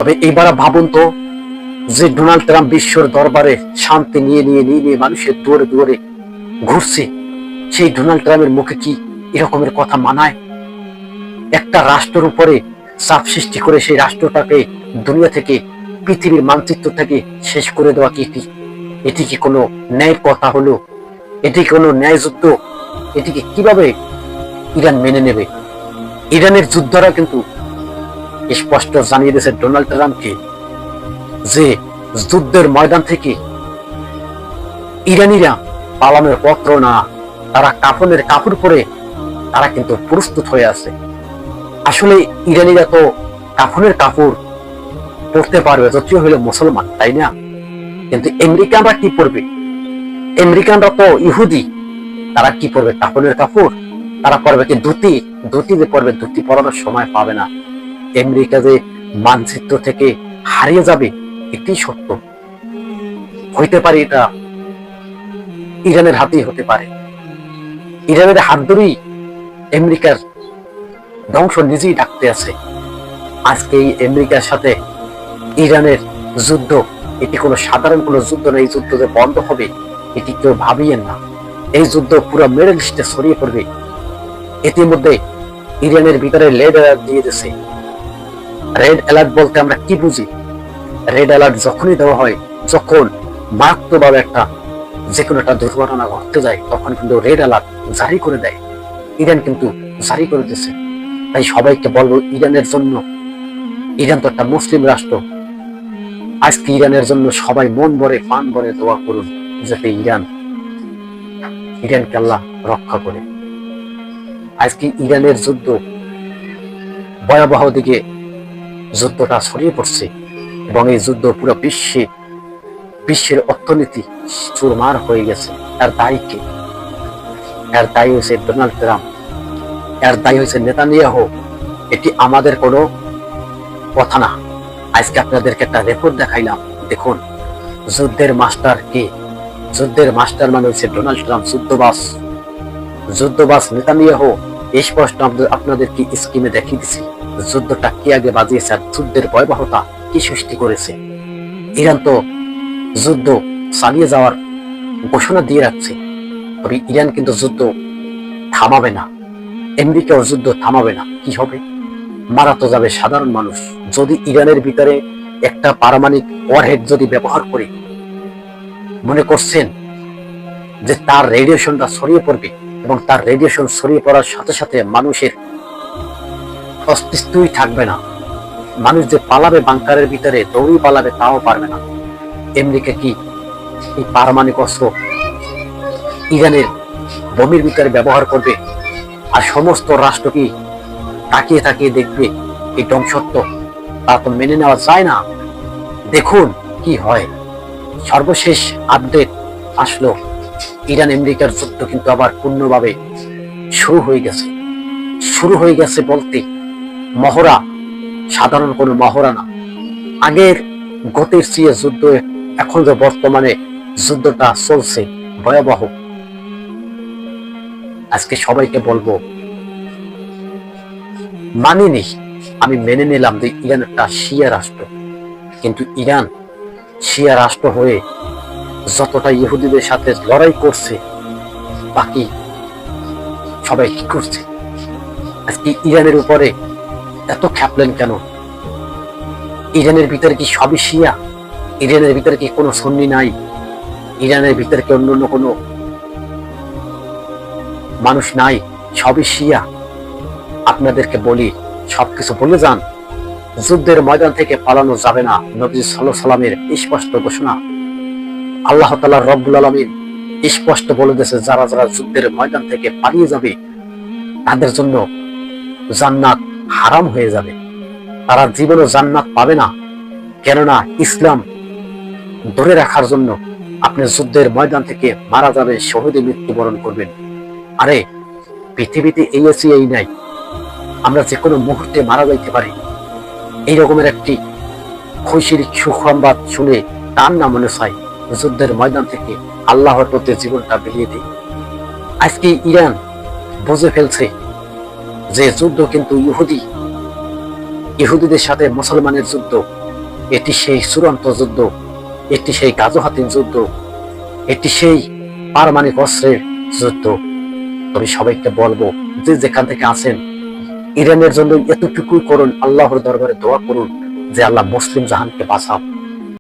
তবে এইবার ভাবুন তো, যে ডোনাল্ড ট্রাম্প বিশ্বর দরবারে শান্তি নিয়ে নিয়ে নিয়ে নিয়ে মানুষের দুয়ারে দুয়ারে ঘুরছে, সেই ডোনাল্ড ট্রাম্পের মুখে কি এরকমের কথা মানায়? একটা রাষ্ট্রের উপরে চাপ সৃষ্টি করে সেই রাষ্ট্রটাকে দুনিয়া থেকে, পৃথিবীর মানচিত্র থেকে শেষ করে দেওয়া কি এটি কি কোনো ন্যায়ের কথা হলো? এটি কোনো ন্যায় যুদ্ধ? এটিকে কিভাবে ইরান মেনে নেবে? ইরানের যোদ্ধারা কিন্তু স্পষ্ট জানিয়ে দিয়েছে ডোনাল্ড ট্রাম্পকে যে যুদ্ধের ময়দান থেকে ইরানিরা পালানোর পত্র না, তারা কাফনের কাপড় পরে তারা কিন্তু প্রস্তুত হয়ে আছে। আসলে ইরানিরা তো কাফনের কাপড় পরতে পারবে, যদিও হইলে মুসলমান, তাই না? কিন্তু আমেরিকানরা কি পরবে? আমেরিকানরা তো ইহুদি, তারা কি পরবে? কাফনের কাপড়। তারা পরবে কি ধুতি? ধুতি যে পরবে, ধুতি পরানোর সময় পাবে না। আমেরিকা যে মানচিত্র থেকে হারিয়ে যাবে, এটি সত্য। হইতে পারে এটা ইরানের হাতেই হতে পারে। ইরানের হাত ধরেই আমেরিকার ধ্বংস নিজেই ডাকতে আছে। আজকে এই আমেরিকার সাথে ইরানের যুদ্ধ, এটি কোনো সাধারণ কোনো যুদ্ধ না। এই যুদ্ধ যে বন্ধ হবে এটি কেউ ভাবিয়েন না। এই যুদ্ধ পুরো মিডল ইস্টে ছড়িয়ে পড়বে। ইতিমধ্যে ইরানের ভিতরে রেড অ্যালার্ট দিয়ে দিয়েছে। রেড অ্যালার্ট বলতে আমরা কি বুঝি? রেড অ্যালার্ট যখনই দেওয়া হয়, যখন মারাত্মকভাবে একটা যে কোনো একটা দুর্ঘটনা ঘটতে যায়, তখন কিন্তু রেড অ্যালার্ট জারি করে দেয়। ইরান কিন্তু জারি করে দিয়েছে। তাই সবাইকে বলবো, ইরানের জন্য, ইরান তো একটা মুসলিম রাষ্ট্র, আজকে ইরানের জন্য সবাই মন ভরে প্রাণ ভরে দোয়া করুন, যাতে ইরানকে আল্লাহ রক্ষা করে। আজকে ইরানের যুদ্ধ ভয়াবহ দিকে যুদ্ধটা ছড়িয়ে পড়ছে, এবং এই যুদ্ধ পুরো বিশ্বের অর্থনীতি চুরমার হয়ে গেছে। এর দায়ী কে? এর দায়ী হয়েছে ডোনাল্ড ট্রাম্প, এর দায়ী হয়েছে নেতানিয়াহু। এটি আমাদের কোনো কথা না। আজকে আপনাদেরকে একটা রিপোর্ট দেখাইলাম, দেখুন যুদ্ধের মাস্টার কে? যুদ্ধের মাস্টার মানে হচ্ছে ডোনাল্ড ট্রাম্প, যুদ্ধবাস নেতানিয়াহু। স্পষ্ট আপনাদেরকে স্ক্রিনে দেখিয়ে দিচ্ছি যুদ্ধটা কে আগে বাজিয়েছে আর যুদ্ধের ভয়াবহতা কি সৃষ্টি করেছে। ইরান তো যুদ্ধ চালিয়ে যাওয়ার ঘোষণা দিয়ে রাখছে, তবে ইরান কিন্তু যুদ্ধ থামাবে না। আমেরিকাও যুদ্ধ থামাবে না। কি হবে? মারা তো যাবে সাধারণ মানুষ। যদি ইরানের ভিতরে একটা পারমাণবিক ওয়ারহেড যদি ব্যবহার করে, মনে করছেন যে তার রেডিয়েশনটা ছড়িয়ে পড়বে, এবং তার রেডিয়েশন ছড়িয়ে পড়ার সাথে সাথে মানুষের অস্তিত্বই থাকবে না। মানুষ যে পালাবে বাংকারের ভিতরে, দৌড়ি পালাবে, তাও পারবে না। আমেরিকা কি এই পারমাণবিক অস্ত্র ইরানের বোমের ভিতরে ব্যবহার করবে? আর সমস্ত রাষ্ট্র কি তাকিয়ে তাকিয়ে দেখবে এই ধ্বংসত্ব? তা তো মেনে নেওয়া যায় না। দেখুন কি হয়। সর্বশেষ আপডেট আসলো, ইরান আমেরিকার যুদ্ধ কিন্তু আবার পূর্ণভাবে শুরু হয়ে গেছে বলতে মহড়া সাধারণ কোনো মহড়া না। আগের গতির চেয়ে যুদ্ধ এখন যে বর্তমানে যুদ্ধটা চলছে ভয়াবহ। আজকে সবাইকে বলবো, মানিনি, আমি মেনে নিলাম যে ইরান একটা শিয়া রাষ্ট্র, কিন্তু ইরান শিয়া রাষ্ট্র হয়ে যতটা ইহুদিদের সাথে লড়াই করছে, বাকি সবাই কি করছে? আজকে ইরানের উপরে এত খ্যাপলেন কেন? ইরানের ভিতরে কি সবই শিয়া? ইরানের ভিতরে কি কোনো সুন্নি নাই? ইরানের ভিতরে কি অন্য কোনো মানুষ নাই? সবই শিয়া। আপনাদেরকে বলি, সবকিছু বলে যান, যুদ্ধের ময়দান থেকে পালানো যাবে না। নবী সাল্লাল্লাহু আলাইহি সাল্লামের স্পষ্ট ঘোষণা, আল্লাহ তাআলা রব্বুল আলামিন স্পষ্ট বলে দিয়েছে, যারা যারা যুদ্ধের ময়দান থেকে পালিয়ে যাবে তাদের জন্য জান্নাত হারাম হয়ে যাবে। তারা জীবনে জান্নাত পাবে না। কেননা ইসলাম ধরে রাখার জন্য আপনি যুদ্ধের ময়দান থেকে মারা যাবেন, শহীদে মৃত্যুবরণ করবেন। আরে পৃথিবীতে এই আছে এই নাই, আমরা যে কোনো মুহূর্তে মারা যাইতে পারি। এই রকমের একটি খুশির সুসংবাদ শুনে তার না মনে চাই যুদ্ধের ময়দান থেকে আল্লাহর প্রতি জীবনটা বিলিয়ে দিই। আজকে ইরান বুঝে ফেলছে যে যুদ্ধ কিন্তু ইহুদিদের সাথে মুসলমানের যুদ্ধ, এটি সেই চূড়ান্ত যুদ্ধ, এটি সেই গাজোহাতিন যুদ্ধ, এটি সেই পারমাণবিক অস্ত্রের যুদ্ধ। তবে সবাইকে বলবো, যে যেখান থেকে আছেন, ইরানের জন্য এতটুকুই করুন, আল্লাহর দরবারে দোয়া করুন যে আল্লাহ মুসলিম জাহানকে বাঁচাও।